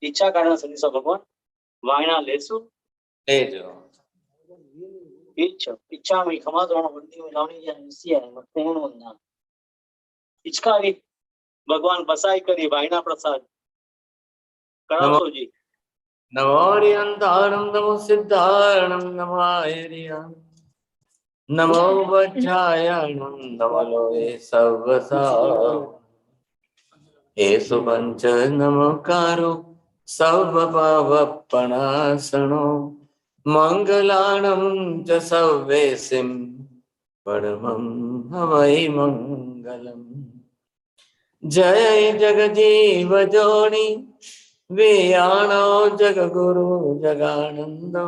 ઈચ્છા કારણ સંદેશા ભગવાન વાયણા લેશું લેજો ઈચ્છા में खमादोण बंदी में लावणी या नसिया है मतेण वंदा इचकारी भगवान बसाई करी वायना प्रसाद करावतो जी नमोरियंतारं नमो सिद्धारणं नमो आयरियं नमो वज्रायणं नमो लोहे सवसा एषु पंच नमकारो सर्वपावपणासनो मंगलाणं च सर्वेसिं परमं हवै मंगलम् जय जगजीव जोनि वियाणो जगगुरु जगानंदो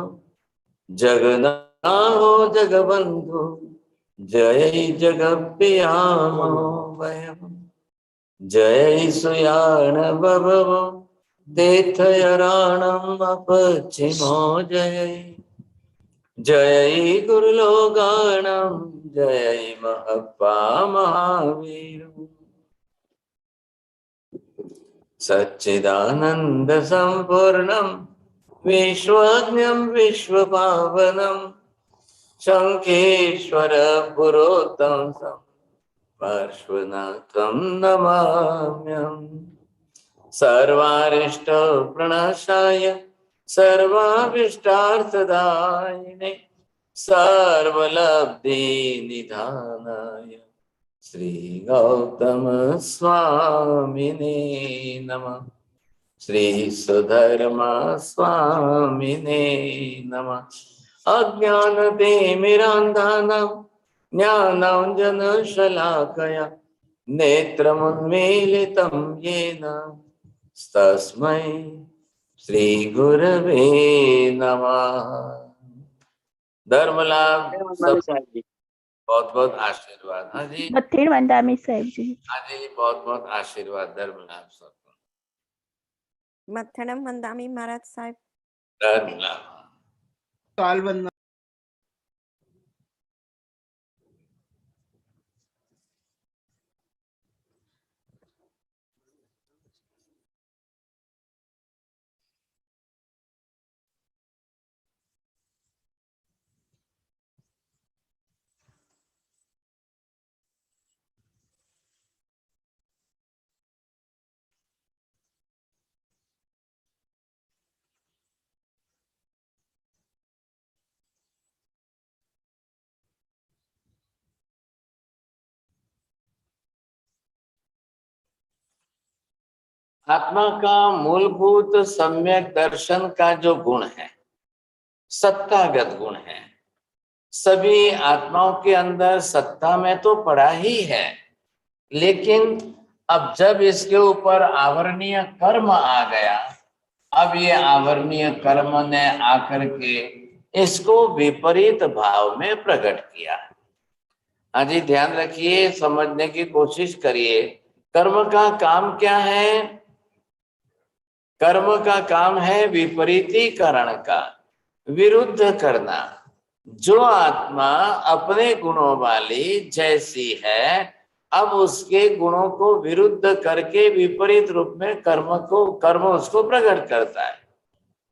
जगन्नाथो जगबंधु जय जगप्रियामो वयम् जय सुयाण बभव तीर्थयराणम् अपचिमो जय जय गुरुलोगाणं जय महप्पा महावीर सच्चिदानंद संपूर्णं विश्वज्ञं विश्वपावनं शंखेश्वर पुरोत्तम पार्श्वनाथं नमाम्यहम् सर्वारिष्ट प्रणाशाय सर्वाभीष्टार्थदायिने सर्वलब्धि निधानाय श्री गौतम स्वामिने नमः श्री सुधर्मा स्वामिने नमः अज्ञानतिमिरान्धानां ज्ञानाञ्जनशलाकया नेत्रमुन्मीलितं येन तस्मै श्री गुरवे नमः। धर्म लाभ बहुत बहुत आशीर्वाद। हाँ जी मत्थेण वंदामी साहेब जी। हाँ जी बहुत बहुत आशीर्वाद धर्म लाभ सब मत्थणम वंदामी महाराज साहब धर्म लाभ। आत्मा का मूलभूत सम्यक दर्शन का जो गुण है सत्तागत गुण है। सभी आत्माओं के अंदर सत्ता में तो पड़ा ही है, लेकिन अब जब इसके ऊपर आवरणीय कर्म आ गया, अब ये आवरणीय कर्म ने आकर के इसको विपरीत भाव में प्रकट किया। हाँ जी ध्यान रखिए, समझने की कोशिश करिए। कर्म का काम क्या है? कर्म का काम है विपरीतीकरण का, विरुद्ध करना। जो आत्मा अपने गुणों वाली जैसी है, अब उसके गुणों को विरुद्ध करके विपरीत रूप में कर्म उसको प्रकट करता है।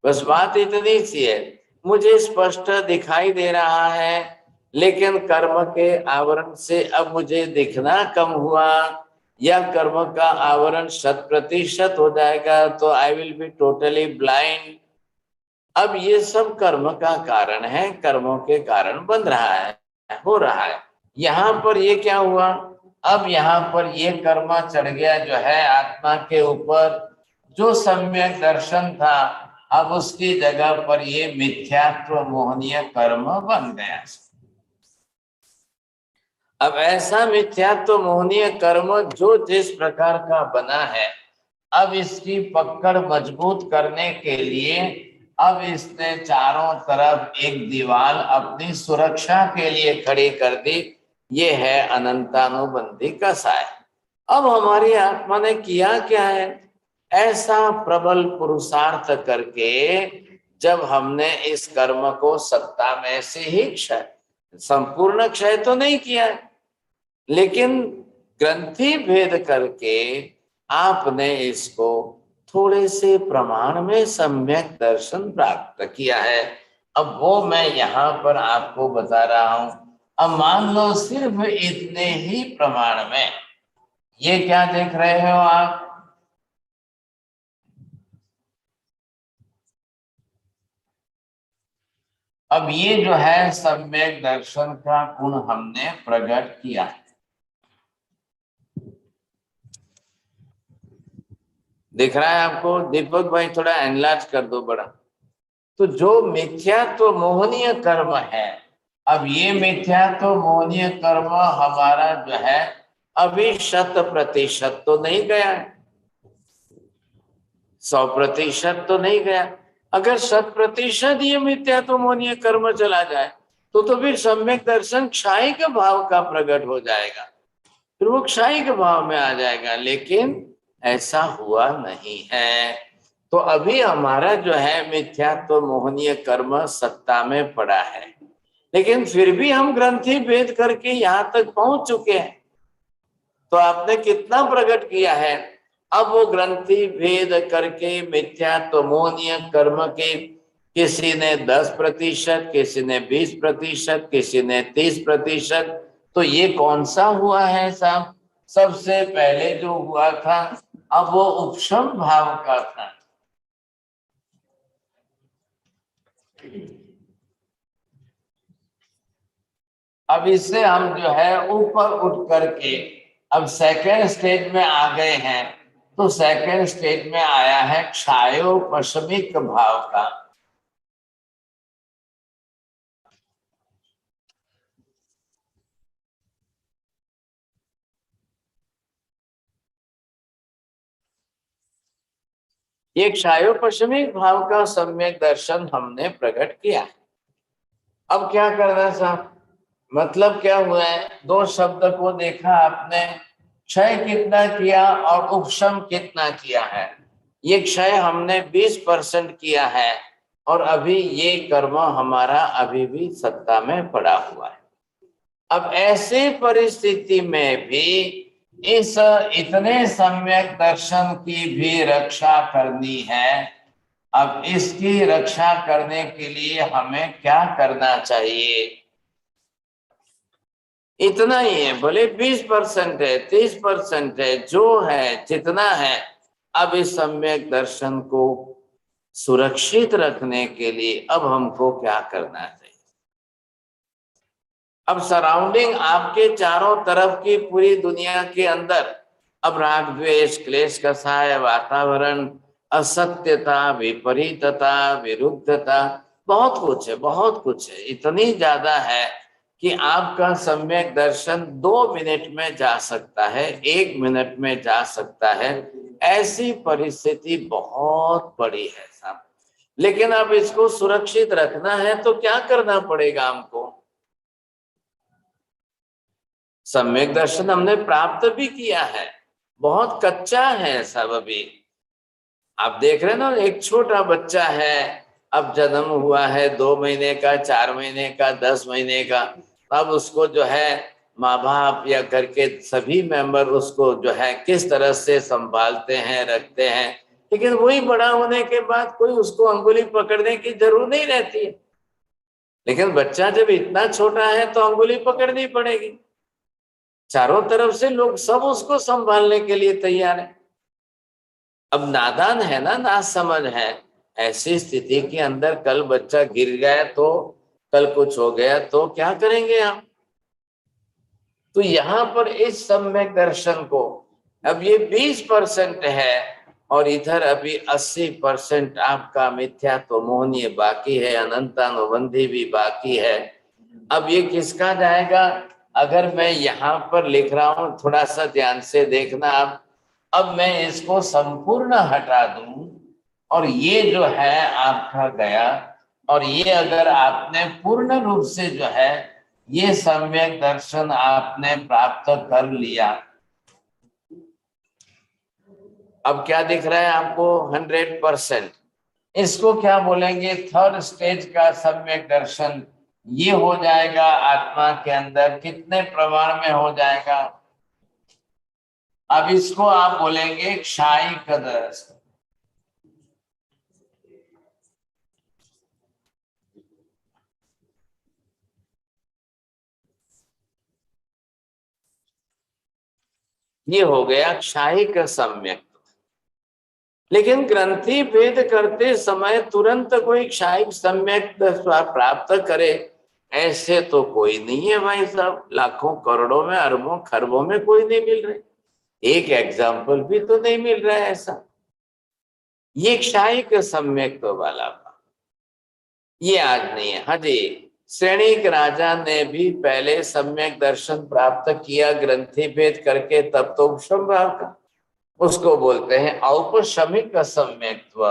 बस बात इतनी सी है। मुझे स्पष्ट दिखाई दे रहा है, लेकिन कर्म के आवरण से अब मुझे दिखना कम हुआ, या कर्म का आवरण 100% हो जाएगा तो I will be totally blind. अब ये सब कर्म का कारण है, कर्मों के कारण बन रहा है, हो रहा है। यहाँ पर ये क्या हुआ? अब यहाँ पर ये कर्म चढ़ गया जो है आत्मा के ऊपर, जो सम्यक दर्शन था, अब उसकी जगह पर ये मिथ्यात्व मोहनीय कर्म बन गया। अब ऐसा मिथ्यात्व मोहनीय कर्म जो जिस प्रकार का बना है, अब इसकी पकड़ मजबूत करने के लिए अब इसने चारों तरफ एक दीवार अपनी सुरक्षा के लिए खड़ी कर दी। ये है अनंतानुबंधी कसाय। अब हमारी आत्मा ने किया क्या है? ऐसा प्रबल पुरुषार्थ करके जब हमने इस कर्म को सत्ता में से ही क्षय, संपूर्ण क्षय तो नहीं किया, लेकिन ग्रंथि भेद करके आपने इसको थोड़े से प्रमाण में सम्यक दर्शन प्राप्त किया है। अब वो मैं यहाँ पर आपको बता रहा हूं। अब मान लो सिर्फ इतने ही प्रमाण में ये क्या देख रहे हो आप? अब ये जो है सम्यक दर्शन का गुण हमने प्रकट किया है। दिख रहा है आपको? दीपक भाई थोड़ा एनलार्ज कर दो बड़ा। तो जो मिथ्या तो मोहनीय कर्म है, अब ये मिथ्या तो मोहनीय कर्म हमारा जो है अभी 100% तो नहीं गया है, 100% तो नहीं गया। अगर 100% ये मिथ्या तो मोहनीय कर्म चला जाए तो फिर सम्यक दर्शन क्षायिक भाव का प्रकट हो जाएगा, फिर वो क्षायिक भाव में आ जाएगा। लेकिन ऐसा हुआ नहीं है। तो अभी हमारा जो है मिथ्या तो मोहनीय कर्म सत्ता में पड़ा है, लेकिन फिर भी हम ग्रंथि भेद करके यहां तक पहुंच चुके हैं। तो आपने कितना प्रकट किया है? अब वो ग्रंथि भेद करके मिथ्या तो मोहनीय कर्म के किसी ने 10%, किसी ने 20%, किसी ने 30%। तो ये कौन सा हुआ है साहब? सबसे पहले जो हुआ था अब वो उपशम भाव का था। अब इससे हम जो है ऊपर उठ करके अब सेकेंड स्टेज में आ गए हैं। तो सेकेंड स्टेज में आया है क्षायोपशमिक भाव का। ये क्षायोपशमिक भाव का सम्यक दर्शन हमने प्रकट किया है। अब क्या करना साहब? मतलब क्या हुआ है? दो शब्द को देखा आपने, क्षय कितना किया और उपशम कितना किया है। ये क्षय हमने 20% किया है और अभी ये कर्म हमारा अभी भी सत्ता में पड़ा हुआ है। अब ऐसी परिस्थिति में भी इस इतने सम्यक दर्शन की भी रक्षा करनी है। अब इसकी रक्षा करने के लिए हमें क्या करना चाहिए? इतना ही है, भले 20% है, 30% है, जो है जितना है। अब इस सम्यक दर्शन को सुरक्षित रखने के लिए अब हमको क्या करना चाहिए? अब सराउंडिंग आपके चारों तरफ की पूरी दुनिया के अंदर अब राग द्वेष क्लेश कसाय वातावरण, असत्यता, विपरीतता, विरुद्धता, बहुत कुछ है, बहुत कुछ है। इतनी ज्यादा है कि आपका सम्यक दर्शन 2 मिनट में जा सकता है, 1 मिनट में जा सकता है। ऐसी परिस्थिति बहुत बड़ी है साहब। लेकिन अब इसको सुरक्षित रखना है तो क्या करना पड़ेगा हमको? सम्यक दर्शन हमने प्राप्त भी किया है, बहुत कच्चा है सब अभी। आप देख रहे हैं ना, एक छोटा बच्चा है, अब जन्म हुआ है 2 महीने का, 4 महीने का, 10 महीने का। अब उसको जो है माँ बाप या घर के सभी मेंबर उसको जो है किस तरह से संभालते हैं, रखते हैं। लेकिन वही बड़ा होने के बाद कोई उसको अंगुली पकड़ने की जरूरत नहीं रहती है। लेकिन बच्चा जब इतना छोटा है तो अंगुली पकड़नी पड़ेगी। चारों तरफ से लोग सब उसको संभालने के लिए तैयार है। अब नादान है ना, ना समझ है। ऐसी स्थिति के अंदर कल बच्चा गिर गया तो, कल कुछ हो गया तो क्या करेंगे हम? तो यहाँ पर इस सम्यक दर्शन को, अब ये 20% है और इधर अभी 80% आपका मिथ्या तो मोहनीय बाकी है, अनंतानुबंधी भी बाकी है। अब ये किसका जाएगा? अगर मैं यहाँ पर लिख रहा हूं, थोड़ा सा ध्यान से देखना आप। अब मैं इसको संपूर्ण हटा दूं और ये जो है आपका गया, और ये अगर आपने पूर्ण रूप से जो है ये सम्यक दर्शन आपने प्राप्त कर लिया, अब क्या दिख रहा है आपको? 100%। इसको क्या बोलेंगे? थर्ड स्टेज का सम्यक दर्शन। ये हो जाएगा आत्मा के अंदर कितने प्रमाण में हो जाएगा? अब इसको आप बोलेंगे क्षायिक दर्शन। ये हो गया क्षायिक सम्यक। लेकिन ग्रंथि भेद करते समय तुरंत कोई क्षायिक सम्यक प्राप्त करे ऐसे तो कोई नहीं है भाई साहब। लाखों करोड़ों में अरबों खरबों में कोई नहीं मिल रहे, एक एग्जाम्पल भी तो नहीं मिल रहा है ऐसा। ये क्षायिक सम्यक वाला ये आज नहीं है। हाँ जी, श्रेणिक राजा ने भी पहले सम्यक दर्शन प्राप्त किया ग्रंथि भेद करके, तब तो उपशम भाव का, उसको बोलते हैं औपशमिक सम्यक्त्व।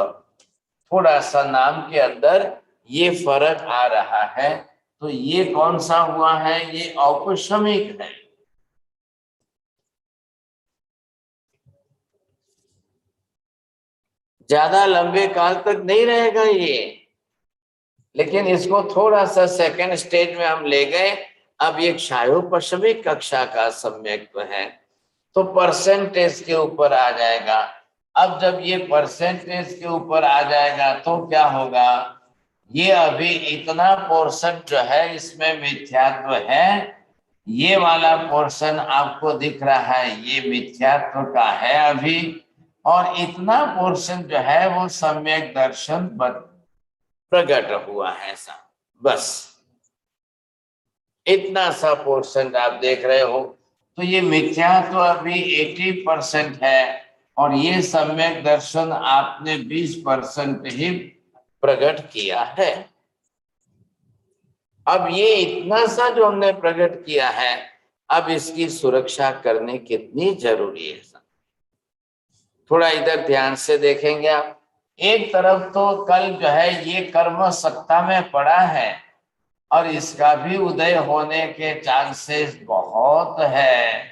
थोड़ा सा नाम के अंदर ये फर्क आ रहा है, तो ये कौन सा हुआ है? ये औपशमिक है। ज्यादा लंबे काल तक नहीं रहेगा ये, लेकिन इसको थोड़ा सा सेकंड स्टेज में हम ले गए। अब ये क्षायोपशमिक कक्षा का सम्यक्त्व है, तो परसेंटेज के ऊपर आ जाएगा। अब जब ये परसेंटेज के ऊपर आ जाएगा तो क्या होगा? ये अभी इतना पोर्शन जो है इसमें मिथ्यात्व है, ये वाला पोर्शन आपको दिख रहा है ये मिथ्यात्व का है अभी, और इतना पोर्शन जो है वो सम्यक दर्शन प्रकट हुआ है ऐसा। बस इतना सा पोर्शन आप देख रहे हो, तो ये मिथ्यात्व अभी 80% है और ये सम्यक दर्शन आपने 20% ही प्रकट किया है। अब ये इतना सा जो हमने प्रकट किया है, अब इसकी सुरक्षा करनी कितनी जरूरी है, थोड़ा इधर ध्यान से देखेंगे आप। एक तरफ तो कल जो है ये कर्म सत्ता में पड़ा है और इसका भी उदय होने के चांसेस बहुत है।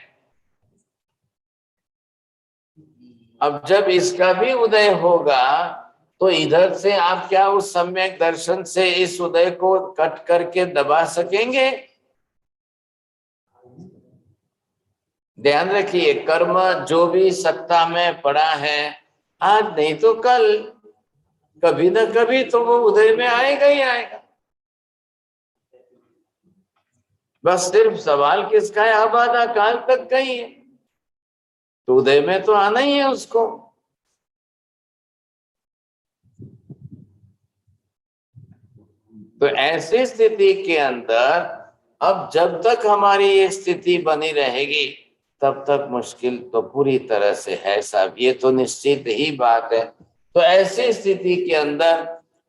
अब जब इसका भी उदय होगा तो इधर से आप क्या उस सम्यक दर्शन से इस उदय को कट करके दबा सकेंगे? ध्यान रखिए, कर्म जो भी सत्ता में पड़ा है, आज नहीं तो कल, कभी ना कभी तो वो उदय में आएगा ही आएगा। बस सिर्फ सवाल किसका है? आबादा काल तक का ही है, तो उदय में तो आना ही है उसको। तो ऐसी स्थिति के अंदर अब जब तक हमारी ये स्थिति बनी रहेगी तब तक मुश्किल तो पूरी तरह से है साहब, ये तो निश्चित ही बात है। तो ऐसी स्थिति के अंदर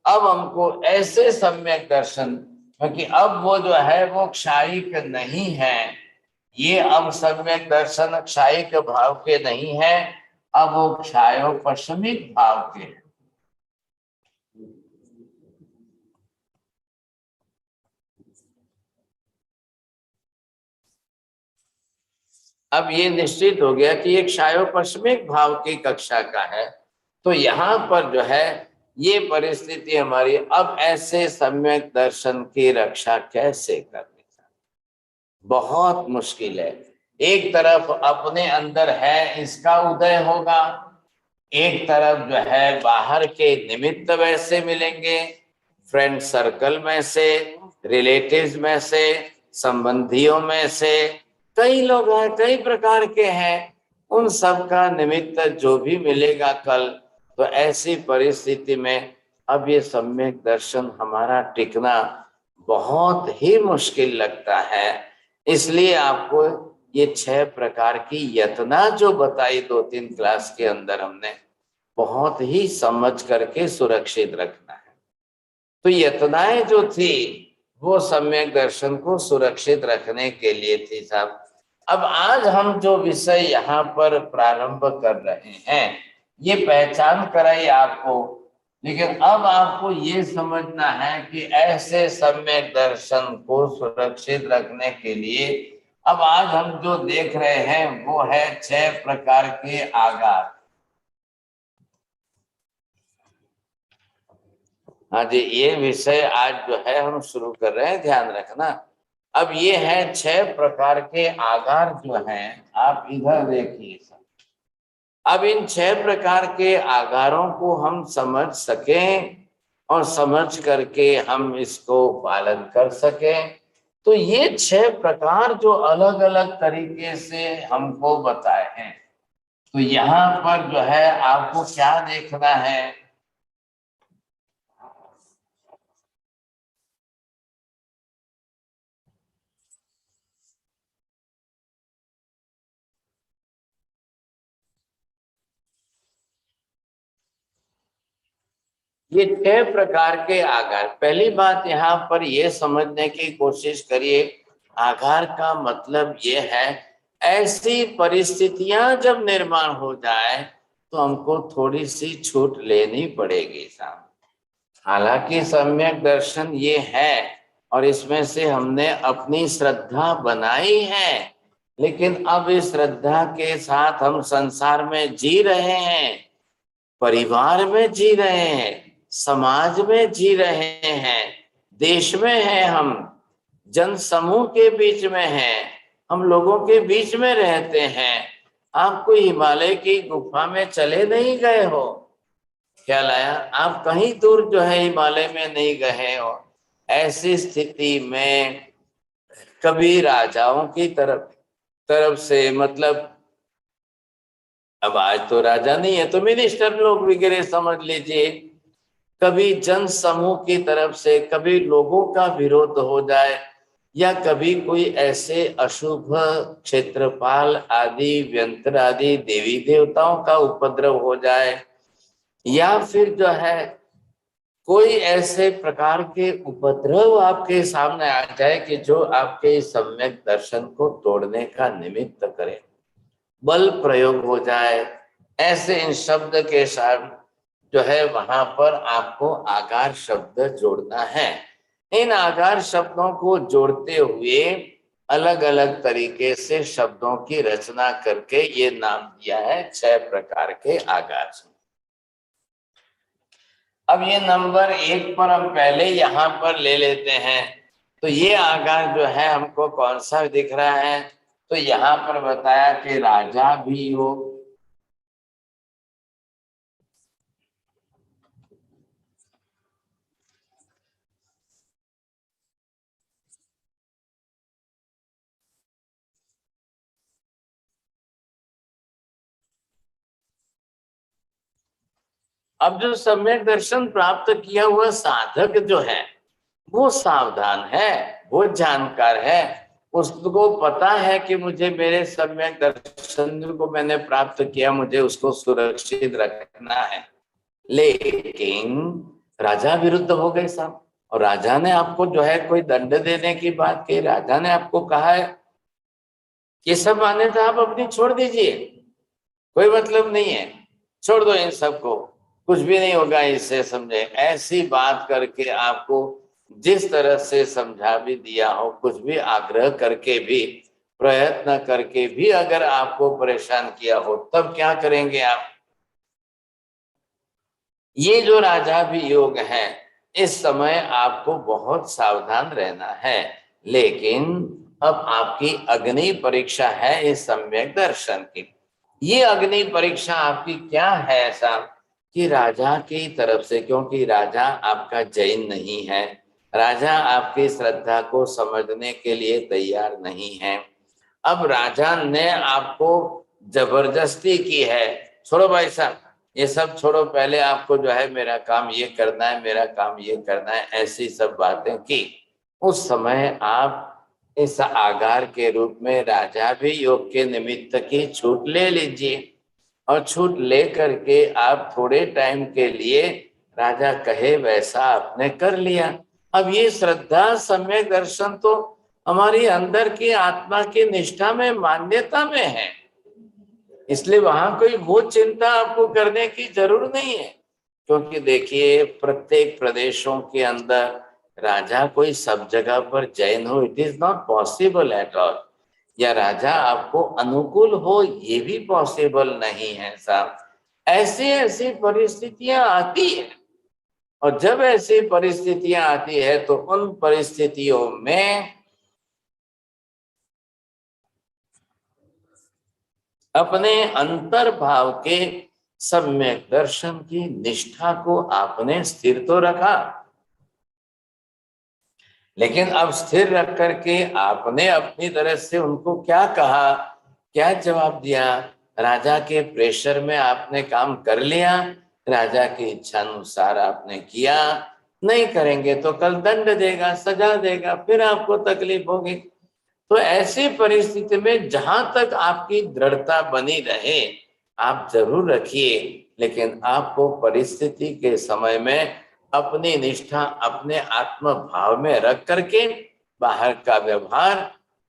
अब हमको ऐसे सम्यक दर्शन, क्योंकि अब वो जो है वो क्षायिक नहीं है, ये अब सम्यक दर्शन क्षायिक भाव के नहीं है, अब वो क्षायोपशमिक भाव के है। अब ये निश्चित हो गया कि एक क्षायोपशमिक भाव की कक्षा का है, तो यहाँ पर जो है ये परिस्थिति हमारी, अब ऐसे सम्यक दर्शन की रक्षा कैसे करनी बहुत मुश्किल है। एक तरफ अपने अंदर है इसका उदय होगा, एक तरफ जो है बाहर के निमित्त वैसे मिलेंगे, फ्रेंड सर्कल में से, रिलेटिव्स में से, संबंधियों में से कई लोग हैं, कई प्रकार के हैं, उन सब का निमित्त जो भी मिलेगा कल, तो ऐसी परिस्थिति में अब ये सम्यक दर्शन हमारा टिकना बहुत ही मुश्किल लगता है। इसलिए आपको ये 6 प्रकार की यतना जो बताई 2-3 क्लास के अंदर हमने, बहुत ही समझ करके सुरक्षित रखना है। तो यतनाएं जो थी वो सम्यक दर्शन को सुरक्षित रखने के लिए थी साहब। अब आज हम जो विषय यहाँ पर प्रारंभ कर रहे हैं ये पहचान कराई आपको, लेकिन अब आपको ये समझना है कि ऐसे सम्यक दर्शन को सुरक्षित रखने के लिए अब आज हम जो देख रहे हैं वो है 6 प्रकार के आगार। हाँ जी, ये विषय आज जो है हम शुरू कर रहे हैं, ध्यान रखना। अब ये है 6 प्रकार के आगार जो हैं, आप इधर देखिए। अब इन 6 प्रकार के आगारों को हम समझ सकें और समझ करके हम इसको पालन कर सकें, तो ये 6 प्रकार जो अलग अलग तरीके से हमको बताए हैं, तो यहाँ पर जो है आपको क्या देखना है, ये 6 प्रकार के आकार। पहली बात यहाँ पर ये समझने की कोशिश करिए, आकार का मतलब ये है ऐसी परिस्थितियां जब निर्माण हो जाए तो हमको थोड़ी सी छूट लेनी पड़ेगी साहब। हालांकि सम्यक दर्शन ये है और इसमें से हमने अपनी श्रद्धा बनाई है, लेकिन अब इस श्रद्धा के साथ हम संसार में जी रहे हैं, परिवार में जी रहे हैं, समाज में जी रहे हैं, देश में हैं, हम जन समूह के बीच में हैं, हम लोगों के बीच में रहते हैं। आप कोई हिमालय की गुफा में चले नहीं गए हो, ख्याल आया? आप कहीं दूर जो है हिमालय में नहीं गए हो। ऐसी स्थिति में कभी राजाओं की तरफ तरफ से, मतलब अब आज तो राजा नहीं है तो मिनिस्टर लोग वगैरह समझ लीजिए, कभी जन समूह की तरफ से कभी लोगों का विरोध हो जाए, या कभी कोई ऐसे अशुभ क्षेत्रपाल आदि व्यंतर आदि देवी देवताओं का उपद्रव हो जाए, या फिर जो है कोई ऐसे प्रकार के उपद्रव आपके सामने आ जाए कि जो आपके सम्यक दर्शन को तोड़ने का निमित्त करे, बल प्रयोग हो जाए, ऐसे इन शब्द के साथ जो है वहां पर आपको आकार शब्द जोड़ना है। इन आकार शब्दों को जोड़ते हुए अलग अलग तरीके से शब्दों की रचना करके ये नाम दिया है 6 प्रकार के आकार। अब ये नंबर 1 पर हम पहले यहां पर ले लेते हैं। तो ये आकार जो है हमको कौन सा दिख रहा है, तो यहां पर बताया कि राजा भी हो, अब जो सम्यक दर्शन प्राप्त किया हुआ साधक जो है वो सावधान है, वो जानकार है, उसको पता है कि मुझे मेरे सम्यक दर्शन को मैंने प्राप्त किया, मुझे उसको सुरक्षित रखना है। लेकिन राजा विरुद्ध हो गए साहब, और राजा ने आपको जो है कोई दंड देने की बात की, राजा ने आपको कहा है ये सब मान्यता आप अपनी छोड़ दीजिए, कोई मतलब नहीं है, छोड़ दो इन सबको, कुछ भी नहीं होगा इससे, समझे? ऐसी बात करके आपको जिस तरह से समझा भी दिया हो, कुछ भी आग्रह करके भी, प्रयत्न करके भी अगर आपको परेशान किया हो, तब क्या करेंगे आप? ये जो राजा भी योग है, इस समय आपको बहुत सावधान रहना है। लेकिन अब आपकी अग्नि परीक्षा है इस सम्यक दर्शन की। ये अग्नि परीक्षा आपकी क्या है ऐसा कि राजा की तरफ से, क्योंकि राजा आपका जैन नहीं है, राजा आपकी श्रद्धा को समझने के लिए तैयार नहीं है। अब राजा ने आपको जबरदस्ती की है, छोड़ो भाई साहब ये सब छोड़ो, पहले आपको जो है मेरा काम ये करना है, मेरा काम ये करना है, ऐसी सब बातें की। उस समय आप इस आगार के रूप में राजा भी योग के निमित्त की छूट ले लीजिए, और छूट ले करके आप थोड़े टाइम के लिए राजा कहे वैसा आपने कर लिया। अब ये श्रद्धा सम्यक दर्शन तो हमारी अंदर की आत्मा की निष्ठा में, मान्यता में है, इसलिए वहां कोई वो चिंता आपको करने की जरूर नहीं है। क्योंकि देखिए प्रत्येक प्रदेशों के अंदर राजा कोई सब जगह पर जैन हो, it is not possible at all, या राजा आपको अनुकूल हो ये भी पॉसिबल नहीं है साहब। ऐसी ऐसी परिस्थितियां आती है, और जब ऐसी परिस्थितियां आती है तो उन परिस्थितियों में अपने अंतर्भाव के सम्यक दर्शन की निष्ठा को आपने स्थिर तो रखा। लेकिन अब स्थिर रख करके आपने अपनी तरह से उनको क्या कहा, क्या जवाब दिया? राजा के प्रेशर में आपने काम कर लिया, राजा की इच्छा अनुसार आपने किया, नहीं करेंगे तो कल दंड देगा, सजा देगा, फिर आपको तकलीफ होगी। तो ऐसी परिस्थिति में जहां तक आपकी दृढ़ता बनी रहे आप जरूर रखिए, लेकिन आपको परिस्थिति के समय में अपनी निष्ठा अपने आत्म भाव में रख करके बाहर का व्यवहार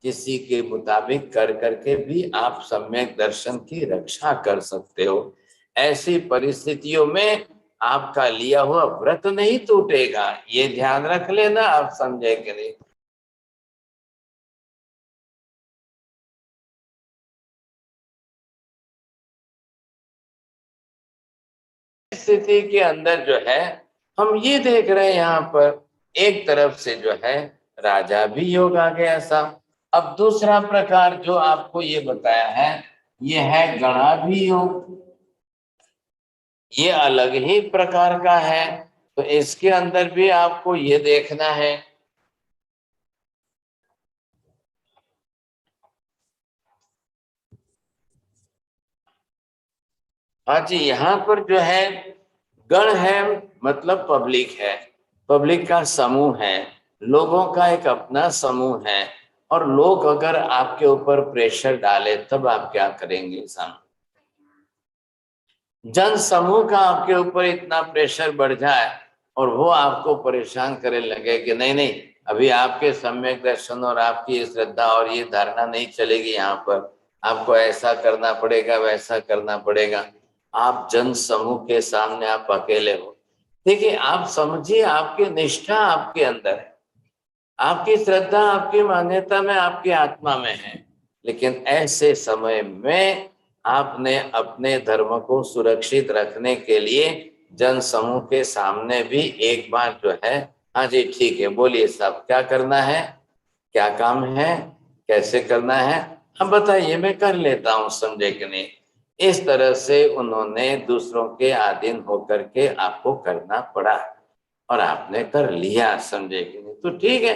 किसी के मुताबिक कर करके भी आप सम्यक दर्शन की रक्षा कर सकते हो। ऐसी परिस्थितियों में आपका लिया हुआ व्रत नहीं टूटेगा, ये ध्यान रख लेना। आप समझे कि नहीं? स्थिति के अंदर जो है हम ये देख रहे हैं यहाँ पर एक तरफ से जो है राजा भी योग आ गया ऐसा। अब दूसरा प्रकार जो आपको ये बताया है ये है गणाभि योग, ये अलग ही प्रकार का है। तो इसके अंदर भी आपको ये देखना है। हाँ जी, यहाँ पर जो है गण है मतलब पब्लिक है, पब्लिक का समूह है, लोगों का एक अपना समूह है। और लोग अगर आपके ऊपर प्रेशर डाले तब आप क्या करेंगे? जन समूह का आपके ऊपर इतना प्रेशर बढ़ जाए और वो आपको परेशान करे लगे कि नहीं नहीं, अभी आपके सम्यक दर्शन और आपकी श्रद्धा और ये धारणा नहीं चलेगी, यहाँ पर आपको ऐसा करना पड़ेगा वैसा करना पड़ेगा। आप जन समूह के सामने आप अकेले हो। देखिए, आप समझिए आपकी निष्ठा आपके अंदर है, आपकी श्रद्धा आपकी मान्यता में आपकी आत्मा में है, लेकिन ऐसे समय में आपने अपने धर्म को सुरक्षित रखने के लिए जन समूह के सामने भी एक बार जो है, हाँ जी ठीक है बोलिए साहब क्या करना है, क्या काम है, कैसे करना है, हम बताइए मैं कर लेता हूँ, समझे कि नहीं? इस तरह से उन्होंने दूसरों के अधीन होकर के आपको करना पड़ा और आपने कर लिया, समझे कि नहीं? तो ठीक है,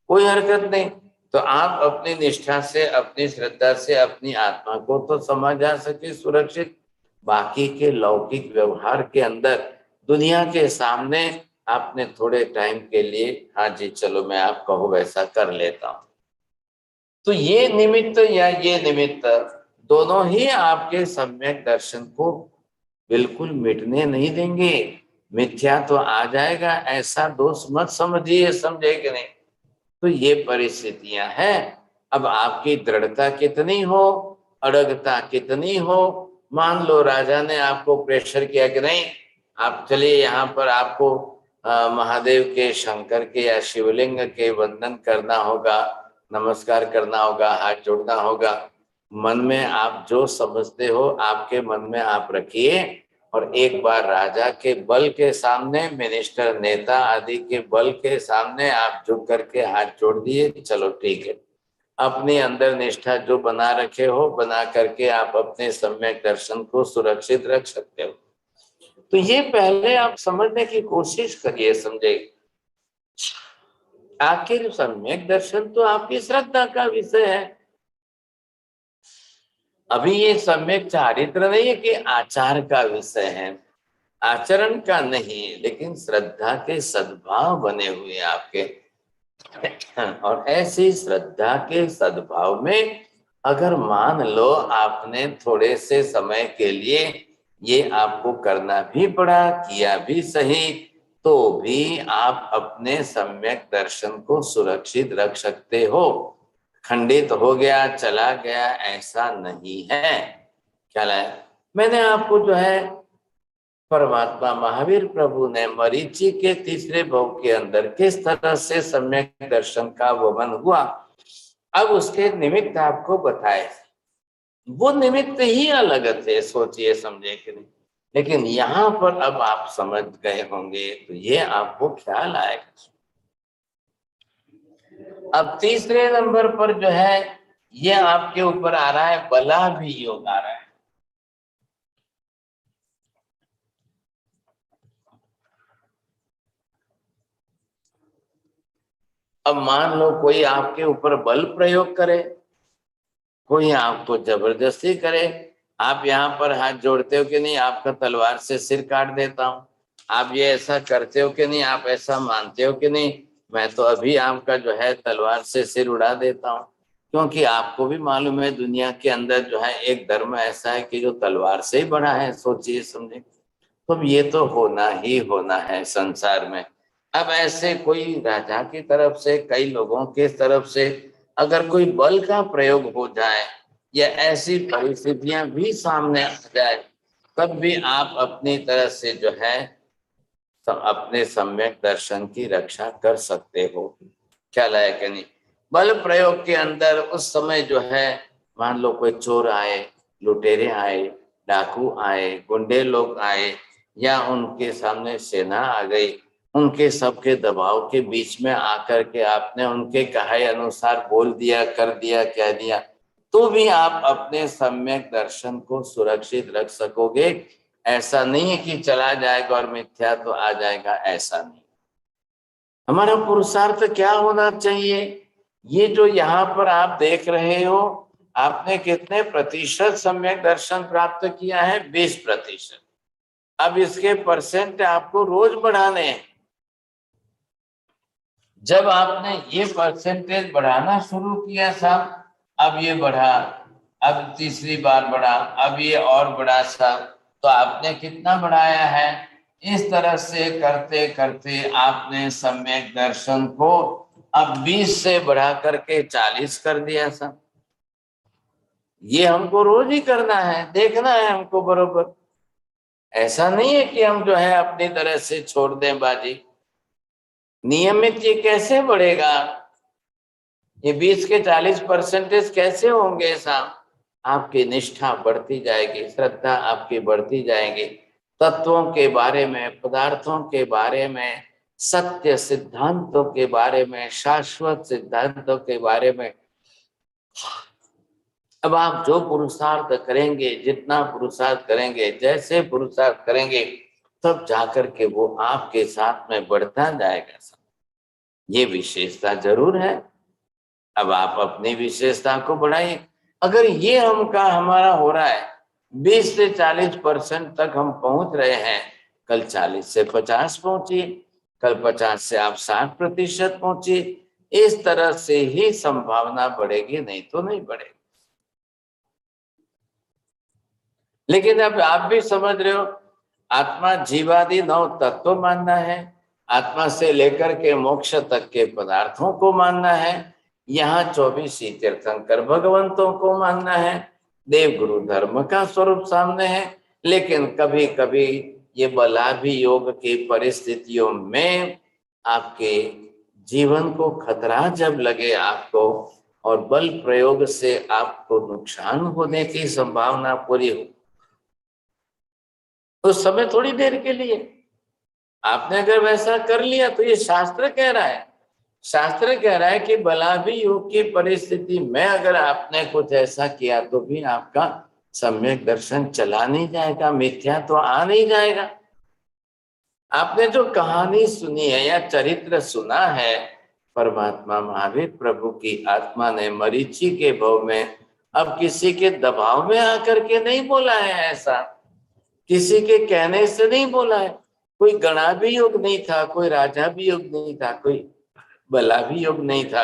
कोई हरकत नहीं। तो आप अपनी निष्ठा से अपनी श्रद्धा से अपनी आत्मा को तो समझा सके सुरक्षित, बाकी के लौकिक व्यवहार के अंदर दुनिया के सामने आपने थोड़े टाइम के लिए हाँ जी चलो मैं आप कहो वैसा कर लेता हूं। तो ये निमित्त या ये निमित्त दोनों ही आपके सम्यक दर्शन को बिल्कुल मिटने नहीं देंगे। मिथ्या तो आ जाएगा, ऐसा दोष मत समझिए, समझे कि नहीं? तो ये परिस्थितियां हैं। अब आपकी दृढ़ता कितनी हो, अड़गता कितनी हो। मान लो राजा ने आपको प्रेशर किया कि नहीं आप चलिए यहाँ पर आपको महादेव के, शंकर के या शिवलिंग के वंदन करना होगा, नमस्कार करना होगा, हाथ जोड़ना होगा। मन में आप जो समझते हो आपके मन में आप रखिए और एक बार राजा के बल के सामने, मिनिस्टर नेता आदि के बल के सामने आप झुक करके हाथ जोड़ दिए, चलो ठीक है। अपने अंदर निष्ठा जो बना रखे हो बना करके आप अपने सम्यक दर्शन को सुरक्षित रख सकते हो। तो ये पहले आप समझने की कोशिश करिए, समझे? आखिर सम्यक दर्शन तो आपकी श्रद्धा का विषय है। अभी ये सम्यक चारित्र नहीं है कि आचार का विषय है, आचरण का नहीं, लेकिन श्रद्धा के सद्भाव बने हुए आपके। और ऐसी श्रद्धा के सद्भाव में अगर मान लो आपने थोड़े से समय के लिए ये आपको करना भी पड़ा, किया भी सही, तो भी आप अपने सम्यक दर्शन को सुरक्षित रख सकते हो। खंडित हो गया चला गया ऐसा नहीं है। ख्याल है? मैंने आपको जो है परमात्मा महावीर प्रभु ने मरीचि के तीसरे भव के अंदर किस तरह से सम्यक दर्शन का वर्णन हुआ, अब उसके निमित्त आपको बताए। वो निमित्त ही अलग थे, सोचिए समझे कि नहीं? लेकिन यहाँ पर अब आप समझ गए होंगे तो ये आपको ख्याल आएगा। अब तीसरे नंबर पर जो है ये आपके ऊपर आ रहा है बला भी योग आ रहा है। अब मान लो कोई आपके ऊपर बल प्रयोग करे, कोई आपको जबरदस्ती करे, आप यहाँ पर हाथ जोड़ते हो कि नहीं, आपका तलवार से सिर काट देता हूँ, आप ये ऐसा करते हो कि नहीं, आप ऐसा मानते हो कि नहीं, मैं तो अभी आपका जो है तलवार से सिर उड़ा देता हूँ। क्योंकि आपको भी मालूम है दुनिया के अंदर जो है एक धर्म ऐसा है कि जो तलवार से ही बड़ा है, सोचिए समझे। तो ये तो होना ही होना है संसार में। अब ऐसे कोई राजा की तरफ से, कई लोगों के तरफ से अगर कोई बल का प्रयोग हो जाए या ऐसी परिस्थितियां भी सामने आ जाए, तब भी आप अपनी तरफ से जो है अपने सम्यक दर्शन की रक्षा कर सकते हो। ख्याल आया कि नहीं? बल प्रयोग के अंदर उस समय जो है, मान लो कोई चोर आए, लुटेरे आए, डाकू आए, गुंडे लोग आए, या उनके सामने सेना आ गई, उनके सबके दबाव के बीच में आकर के आपने उनके कहे अनुसार बोल दिया, कर दिया, कह दिया, तो भी आप अपने सम्यक दर्शन को सुरक्षित रख सकोगे। ऐसा नहीं है कि चला जाएगा और मिथ्या तो आ जाएगा, ऐसा नहीं। हमारा पुरुषार्थ क्या होना चाहिए? ये जो यहाँ पर आप देख रहे हो, आपने कितने प्रतिशत सम्यक दर्शन प्राप्त किया है? 20%। अब इसके परसेंट आपको रोज बढ़ाने हैं। जब आपने ये परसेंटेज बढ़ाना शुरू किया साहब, अब ये बढ़ा, अब तीसरी बार बढ़ा, अब ये और बढ़ा साहब, तो आपने कितना बढ़ाया है? इस तरह से करते करते आपने सम्यक दर्शन को अब 20 से बढ़ा करके 40 कर दिया साहब। ये हमको रोज ही करना है, देखना है हमको बरोबर। ऐसा नहीं है कि हम जो है अपनी तरह से छोड़ दें बाजी। नियमित ये कैसे बढ़ेगा? ये 20 के 40% कैसे होंगे साहब? आपकी निष्ठा बढ़ती जाएगी, श्रद्धा आपकी बढ़ती जाएगी, तत्वों के बारे में, पदार्थों के बारे में, सत्य सिद्धांतों के बारे में, शाश्वत सिद्धांतों के बारे में। अब आप जो पुरुषार्थ करेंगे, जितना पुरुषार्थ करेंगे, जैसे पुरुषार्थ करेंगे, तब जाकर के वो आपके साथ में बढ़ता जाएगा। ये विशेषता जरूर है। अब आप अपनी विशेषता को बढ़ाइए। अगर ये हमारा हो रहा है, 20 से 40% तक हम पहुंच रहे हैं, कल 40 से 50 पहुंचिए, कल 50 से आप 60% पहुंचिए। इस तरह से ही संभावना बढ़ेगी, नहीं तो नहीं बढ़ेगी। लेकिन अब आप भी समझ रहे हो, आत्मा जीवादि 9 तत्व मानना है, आत्मा से लेकर के मोक्ष तक के पदार्थों को मानना है, यहाँ 24 तीर्थंकर भगवंतों को मानना है, देव गुरु धर्म का स्वरूप सामने है। लेकिन कभी कभी ये बलाभियोग की परिस्थितियों में आपके जीवन को खतरा जब लगे आपको, और बल प्रयोग से आपको नुकसान होने की संभावना पूरी हो, उस समय थोड़ी देर के लिए आपने अगर वैसा कर लिया, तो ये शास्त्र कह रहा है, शास्त्र कह रहा है कि बलाभियोग की परिस्थिति में अगर आपने कुछ ऐसा किया, तो भी आपका सम्यक दर्शन चला नहीं जाएगा, मिथ्या तो आ नहीं जाएगा। आपने जो कहानी सुनी है या चरित्र सुना है, परमात्मा महावीर प्रभु की आत्मा ने मरीचि के भव में अब किसी के दबाव में आकर के नहीं बोला है, ऐसा किसी के कहने से नहीं बोला है। कोई गणा भी योग नहीं था, कोई राजा भी योग नहीं था, कोई बला भी योग नहीं था।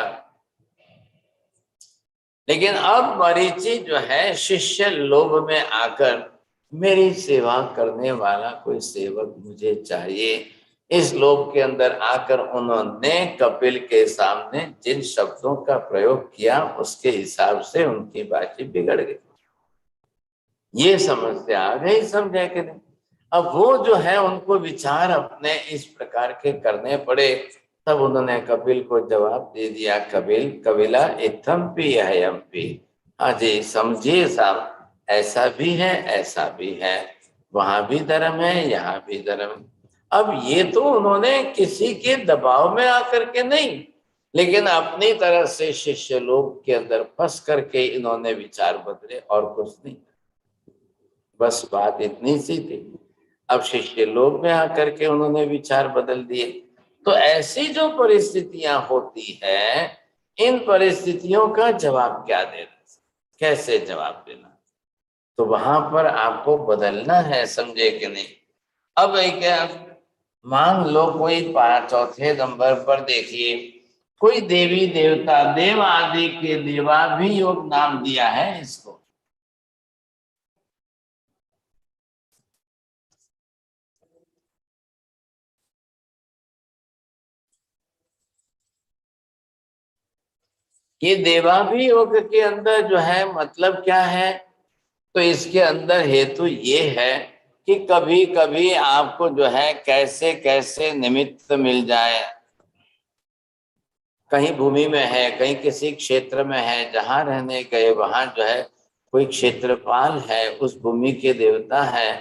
लेकिन अब मरीचि जो है, शिष्य लोभ में आकर, मेरी सेवा करने वाला कोई सेवक मुझे चाहिए, इस लोभ के अंदर आकर उन्होंने कपिल के सामने जिन शब्दों का प्रयोग किया, उसके हिसाब से उनकी बातचीत बिगड़ गई। ये समस्या आ गई, समझे कि नहीं? अब वो जो है, उनको विचार अपने इस प्रकार के करने पड़े। तब उन्होंने कपिल को जवाब दे दिया, कपिल कपिला इत्थम पी हयम। हाँ जी, समझिए साहब, ऐसा भी है, ऐसा भी है, वहां भी धर्म है, यहाँ भी धर्म। अब ये तो उन्होंने किसी के दबाव में आकर के नहीं, लेकिन अपनी तरह से शिष्य लोग के अंदर फंस करके इन्होंने विचार बदले, और कुछ नहीं। बस बात इतनी सी थी। अब शिष्य लोग में आकर के उन्होंने विचार बदल दिए। तो ऐसी जो परिस्थितियां होती है, इन परिस्थितियों का जवाब क्या देना, कैसे जवाब देना, तो वहां पर आपको बदलना है, समझे कि नहीं। अब एक मान लो कोई चौथे नंबर पर देखिए, कोई देवी देवता, देव आदि के देवा भी योग नाम दिया है इसको। ये देवाभी योग के अंदर जो है मतलब क्या है, तो इसके अंदर हेतु ये है कि कभी कभी आपको जो है कैसे कैसे निमित्त मिल जाए, कहीं भूमि में है, कहीं किसी क्षेत्र में है, जहां रहने गए वहां जो है कोई क्षेत्रपाल है, उस भूमि के देवता है।